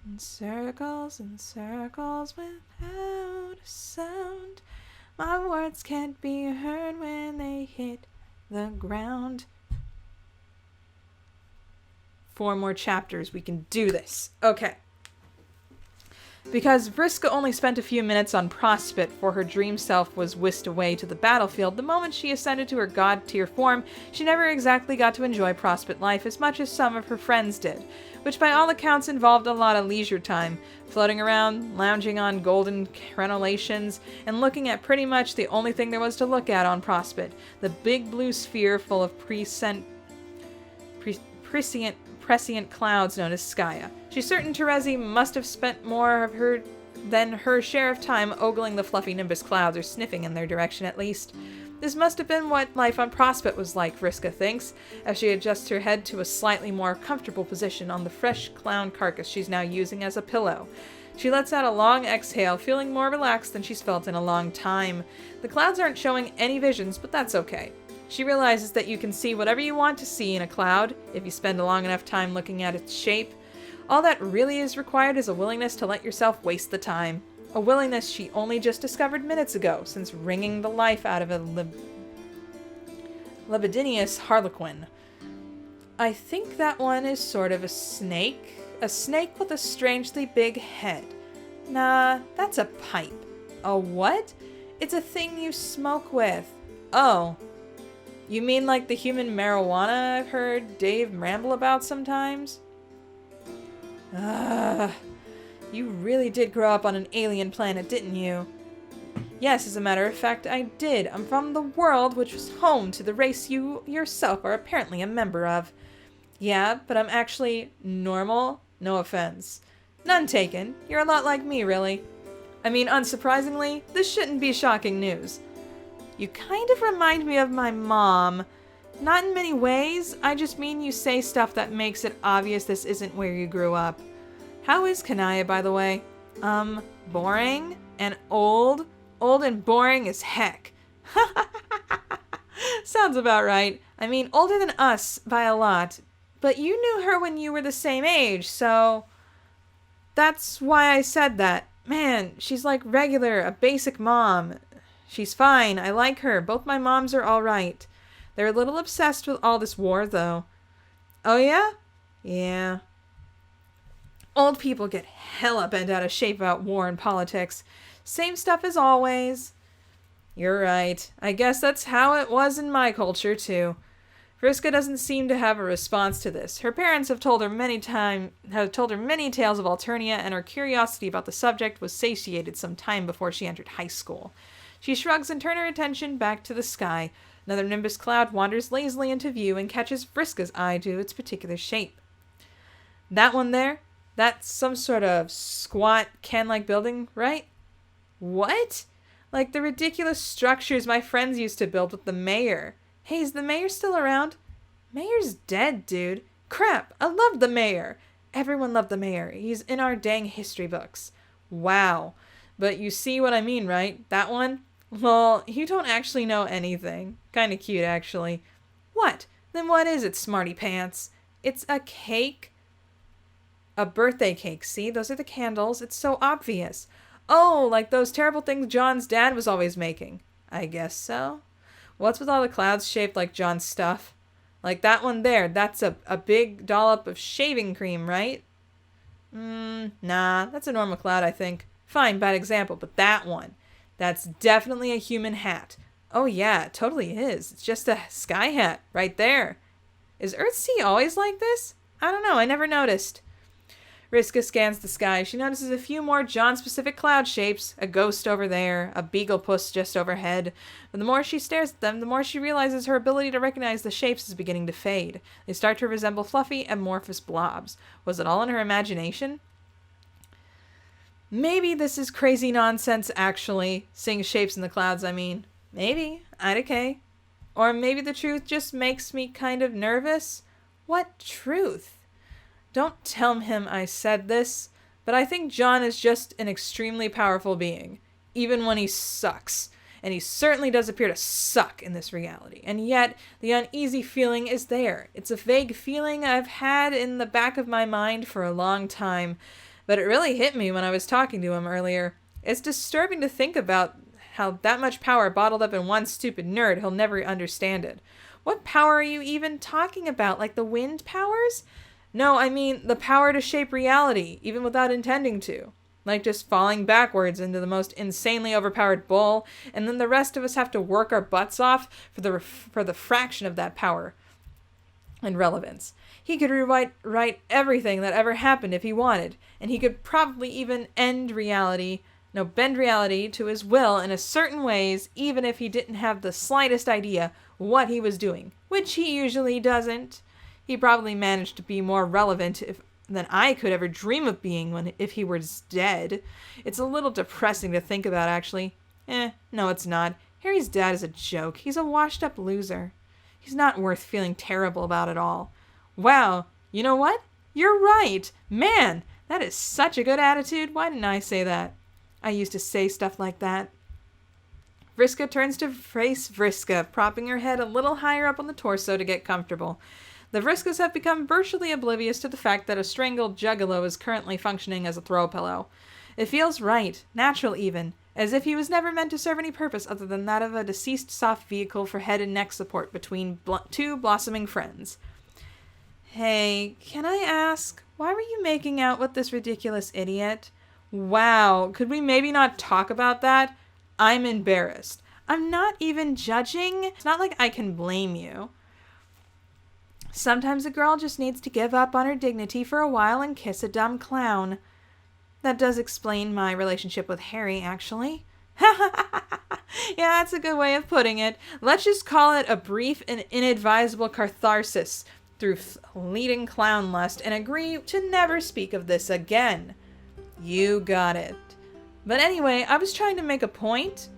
In circles without a sound. My words can't be heard when they hit the ground. 4 more chapters. We can do this. Okay. Because Riska only spent a few minutes on Prospect before her dream self was whisked away to the battlefield, the moment she ascended to her god-tier form, she never exactly got to enjoy Prospect life as much as some of her friends did, which by all accounts involved a lot of leisure time, floating around, lounging on golden crenellations, and looking at pretty much the only thing there was to look at on Prospect, the big blue sphere full of prescient clouds known as Skya. She's certain Terezi must have spent more than her share of time ogling the fluffy nimbus clouds, or sniffing in their direction at least. This must have been what life on Prospect was like, Riska thinks, as she adjusts her head to a slightly more comfortable position on the fresh clown carcass she's now using as a pillow. She lets out a long exhale, feeling more relaxed than she's felt in a long time. The clouds aren't showing any visions, but that's okay. She realizes that you can see whatever you want to see in a cloud if you spend a long enough time looking at its shape. All that really is required is a willingness to let yourself waste the time. A willingness she only just discovered minutes ago, since wringing the life out of a libidinous harlequin. I think that one is sort of a snake. A snake with a strangely big head. Nah, that's a pipe. A what? It's a thing you smoke with. Oh. You mean like the human marijuana I've heard Dave ramble about sometimes? You really did grow up on an alien planet, didn't you? Yes, as a matter of fact, I did. I'm from the world which was home to the race you yourself are apparently a member of. Yeah, but I'm actually normal. No offense. None taken. You're a lot like me, really. I mean, unsurprisingly, this shouldn't be shocking news. You kind of remind me of my mom. Not in many ways, I just mean you say stuff that makes it obvious this isn't where you grew up. How is Kanaya, by the way? Boring and old. Old and boring as heck. Sounds about right. I mean, older than us by a lot. But you knew her when you were the same age, so... That's why I said that. Man, she's like regular, a basic mom. She's fine, I like her. Both my moms are alright. They're a little obsessed with all this war, though. Oh yeah? Yeah. Old people get hella bent out of shape about war and politics. Same stuff as always. You're right. I guess that's how it was in my culture, too. Riska doesn't seem to have a response to this. Her parents have told her many tales of Alternia, and her curiosity about the subject was satiated some time before she entered high school. She shrugs and turns her attention back to the sky. Another nimbus cloud wanders lazily into view and catches Riska's eye to its particular shape. That one there? That's some sort of squat, can-like building, right? What? Like the ridiculous structures my friends used to build with the mayor. Hey, is the mayor still around? Mayor's dead, dude. Crap, I loved the mayor. Everyone loved the mayor. He's in our dang history books. Wow. But you see what I mean, right? That one? Well, you don't actually know anything. Kinda cute, actually. What? Then what is it, smarty pants? It's a cake. A birthday cake, see? Those are the candles. It's so obvious. Oh, like those terrible things John's dad was always making. I guess so. What's with all the clouds shaped like John's stuff? Like that one there, that's a big dollop of shaving cream, right? Nah, that's a normal cloud, I think. Fine, bad example, but that one. That's definitely a human hat. Oh yeah, it totally is. It's just a sky hat, right there. Is Earthsea always like this? I don't know, I never noticed. Riska scans the sky. She notices a few more John-specific cloud shapes, a ghost over there, a beagle puss just overhead. But the more she stares at them, the more she realizes her ability to recognize the shapes is beginning to fade. They start to resemble fluffy, amorphous blobs. Was it all in her imagination? Maybe this is crazy nonsense, actually. Seeing shapes in the clouds, I mean. Maybe. IDK. Or maybe the truth just makes me kind of nervous. What truth? Don't tell him I said this, but I think John is just an extremely powerful being, even when he sucks. And he certainly does appear to suck in this reality. And yet, the uneasy feeling is there. It's a vague feeling I've had in the back of my mind for a long time, but it really hit me when I was talking to him earlier. It's disturbing to think about how that much power bottled up in one stupid nerd, he'll never understand it. What power are you even talking about? Like the wind powers? No, I mean the power to shape reality, even without intending to. Like just falling backwards into the most insanely overpowered bull, and then the rest of us have to work our butts off for the fraction of that power and relevance. He could rewrite everything that ever happened if he wanted, and he could probably even bend reality to his will in a certain ways, even if he didn't have the slightest idea what he was doing, which he usually doesn't. He probably managed to be more relevant than I could ever dream of being if he were dead. It's a little depressing to think about, actually. No, it's not. Harry's dad is a joke. He's a washed-up loser. He's not worth feeling terrible about at all. Wow, you know what? You're right. Man, That is such a good attitude. Why didn't I say that? I used to say stuff like that. Riska turns to face Vriska, propping her head a little higher up on the torso to get comfortable. The Vriskas have become virtually oblivious to the fact that a strangled juggalo is currently functioning as a throw pillow. It feels right, natural even, as if he was never meant to serve any purpose other than that of a deceased soft vehicle for head and neck support between two blossoming friends. Hey, can I ask, why were you making out with this ridiculous idiot? Wow, could we maybe not talk about that? I'm embarrassed. I'm not even judging. It's not like I can blame you. Sometimes a girl just needs to give up on her dignity for a while and kiss a dumb clown. That does explain my relationship with Harry, actually. Yeah, that's a good way of putting it. Let's just call it a brief and inadvisable catharsis through fleeting clown lust and agree to never speak of this again. You got it. But anyway, I was trying to make a point.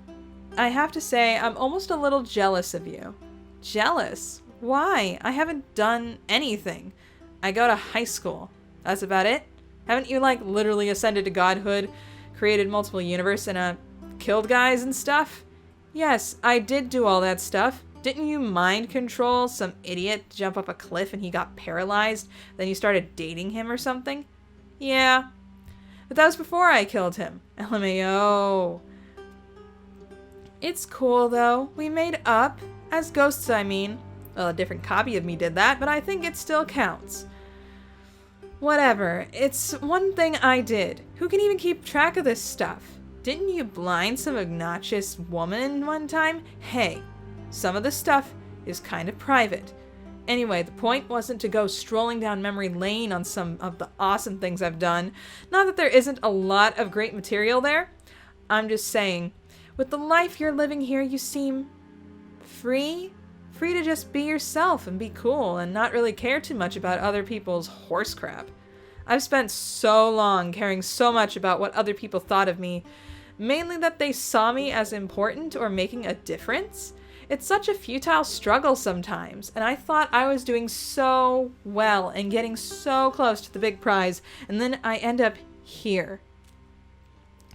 I have to say, I'm almost a little jealous of you. Jealous? Why? I haven't done anything. I go to high school. That's about it. Haven't you, like, literally ascended to godhood, created multiple universes, and, killed guys and stuff? Yes, I did do all that stuff. Didn't you mind control some idiot jump up a cliff and he got paralyzed? Then you started dating him or something? Yeah. But that was before I killed him. LMAO. It's cool, though. We made up. As ghosts, I mean. Well, a different copy of me did that, but I think it still counts. Whatever. It's one thing I did. Who can even keep track of this stuff? Didn't you blind some obnoxious woman one time? Hey, some of the stuff is kind of private. Anyway, the point wasn't to go strolling down memory lane on some of the awesome things I've done. Not that there isn't a lot of great material there. I'm just saying, with the life you're living here, you seem free? Free to just be yourself and be cool and not really care too much about other people's horse crap. I've spent so long caring so much about what other people thought of me, mainly that they saw me as important or making a difference. It's such a futile struggle sometimes, and I thought I was doing so well and getting so close to the big prize, and then I end up here.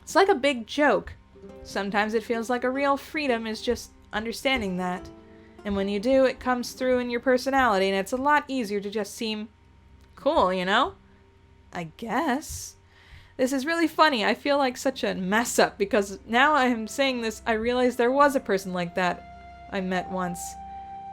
It's like a big joke. Sometimes it feels like a real freedom is just understanding that. And when you do, it comes through in your personality, and it's a lot easier to just seem cool, you know? I guess. This is really funny. I feel like such a mess up, because now I'm saying this, I realize there was a person like that I met once.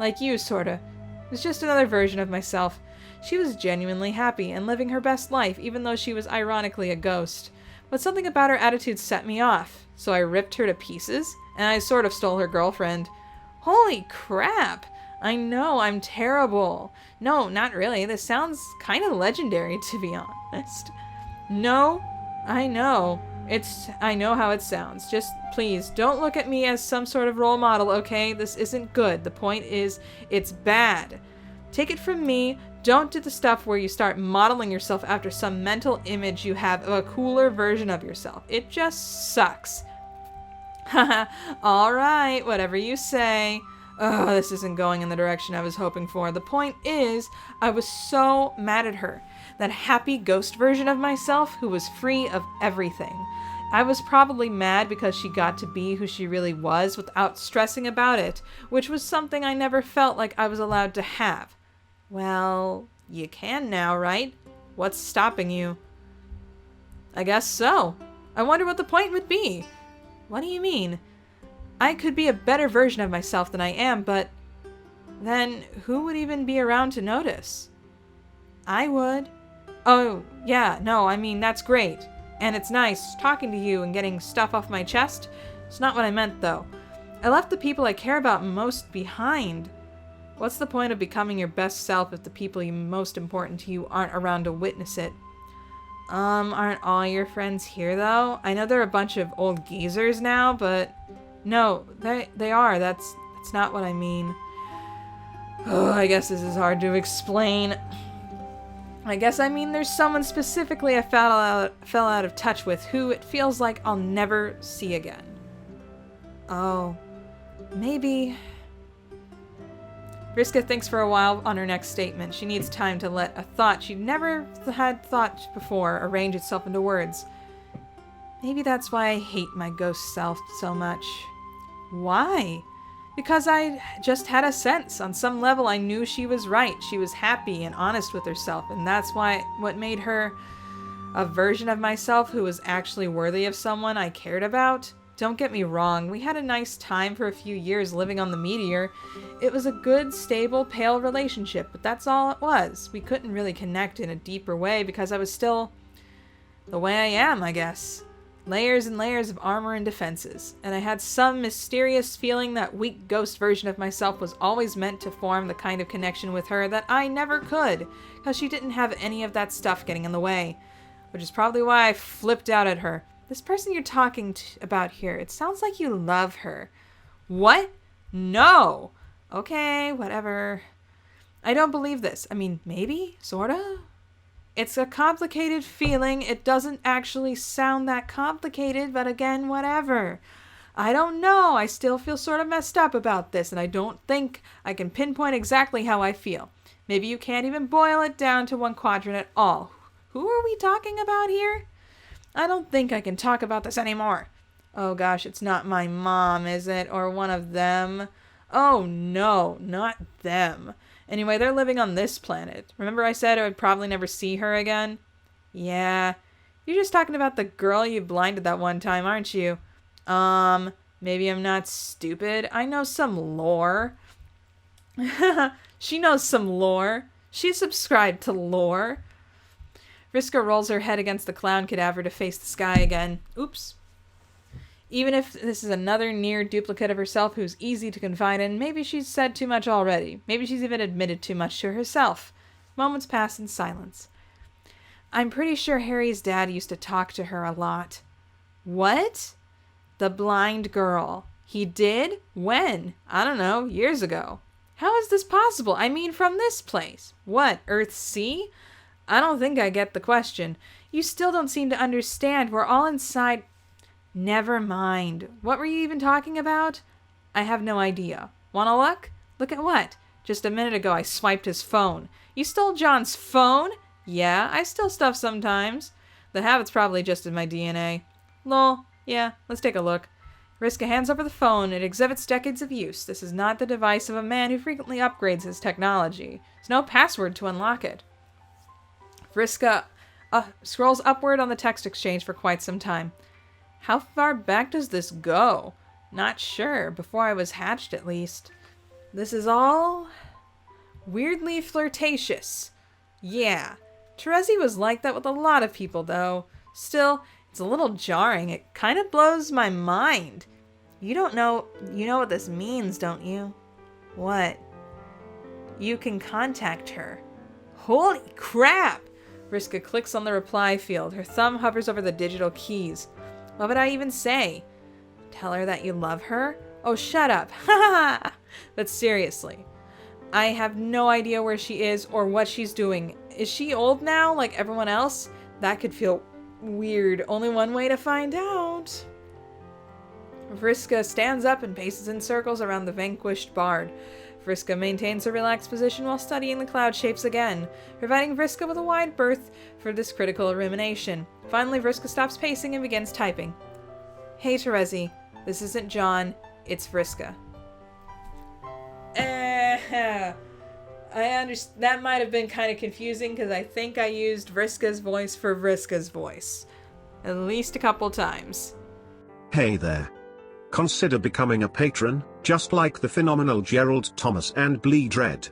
Like you, sorta. It was just another version of myself. She was genuinely happy and living her best life, even though she was ironically a ghost. But something about her attitude set me off, so I ripped her to pieces, and I sort of stole her girlfriend. Holy crap! I know, I'm terrible. No, not really. This sounds kind of legendary, to be honest. No, I know. I know how it sounds. Just, please, don't look at me as some sort of role model, okay? This isn't good. The point is, it's bad. Take it from me, don't do the stuff where you start modeling yourself after some mental image you have of a cooler version of yourself. It just sucks. Haha, alright, whatever you say. Ugh, this isn't going in the direction I was hoping for. The point is, I was so mad at her. That happy ghost version of myself who was free of everything. I was probably mad because she got to be who she really was without stressing about it, which was something I never felt like I was allowed to have. Well, you can now, right? What's stopping you? I guess so. I wonder what the point would be. What do you mean? I could be a better version of myself than I am, but then who would even be around to notice? I would. Oh, yeah, no, I mean, that's great. And it's nice talking to you and getting stuff off my chest. It's not what I meant, though. I left the people I care about most behind. What's the point of becoming your best self if the people most important to you aren't around to witness it? Aren't all your friends here, though? I know they're a bunch of old geezers now, but no, they are. That's not what I mean. Oh, I guess this is hard to explain. I guess I mean there's someone specifically I fell out of touch with who it feels like I'll never see again. Oh, maybe Riska thinks for a while on her next statement. She needs time to let a thought she'd never had thought before arrange itself into words. Maybe that's why I hate my ghost self so much. Why? Because I just had a sense. On some level, I knew she was right. She was happy and honest with herself, and that's what made her a version of myself who was actually worthy of someone I cared about. Don't get me wrong, we had a nice time for a few years living on the meteor. It was a good, stable, pale relationship, but that's all it was. We couldn't really connect in a deeper way because I was still the way I am, I guess. Layers and layers of armor and defenses, and I had some mysterious feeling that weak ghost version of myself was always meant to form the kind of connection with her that I never could, because she didn't have any of that stuff getting in the way, which is probably why I flipped out at her. This person you're talking about here, it sounds like you love her. What? No! Okay, whatever. I don't believe this. I mean, maybe? Sorta? It's a complicated feeling. It doesn't actually sound that complicated, but again, whatever. I don't know. I still feel sort of messed up about this, and I don't think I can pinpoint exactly how I feel. Maybe you can't even boil it down to one quadrant at all. Who are we talking about here? I don't think I can talk about this anymore. Oh gosh, it's not my mom, is it? Or one of them? Oh no, not them. Anyway, they're living on this planet. Remember I said I would probably never see her again? Yeah. You're just talking about the girl you blinded that one time, aren't you? Maybe I'm not stupid. I know some lore. She knows some lore. She subscribed to lore. Riska rolls her head against the clown cadaver to face the sky again. Oops. Even if this is another near duplicate of herself who's easy to confide in, maybe she's said too much already. Maybe she's even admitted too much to herself. Moments pass in silence. I'm pretty sure Harry's dad used to talk to her a lot. What? The blind girl. He did? When? I don't know, years ago. How is this possible? I mean, from this place. What, Earthsea? I don't think I get the question. You still don't seem to understand. We're all inside... Never mind. What were you even talking about? I have no idea. Wanna look? Look at what? Just a minute ago I swiped his phone. You stole John's phone? Yeah, I steal stuff sometimes. The habit's probably just in my DNA. Lol. Yeah, let's take a look. Riska hands over the phone. It exhibits decades of use. This is not the device of a man who frequently upgrades his technology. There's no password to unlock it. Riska scrolls upward on the text exchange for quite some time. How far back does this go? Not sure. Before I was hatched, at least. This is all weirdly flirtatious. Yeah. Terezi was like that with a lot of people, though. Still, it's a little jarring. It kind of blows my mind. You know what this means, don't you? What? You can contact her. Holy crap! Riska clicks on the reply field. Her thumb hovers over the digital keys. What would I even say? Tell her that you love her? Oh, shut up. Ha ha! But seriously, I have no idea where she is or what she's doing. Is she old now, like everyone else? That could feel weird. Only one way to find out. Riska stands up and paces in circles around the vanquished bard. Riska maintains a relaxed position while studying the cloud shapes again, providing Riska with a wide berth for this critical rumination. Finally, Riska stops pacing and begins typing. Hey, Terezi. This isn't John. It's Riska. I understand. That might have been kind of confusing because I think I used Riska's voice for Riska's voice. At least a couple times. Hey there. Consider becoming a patron, just like the phenomenal Gerald Thomas and Bleed Red.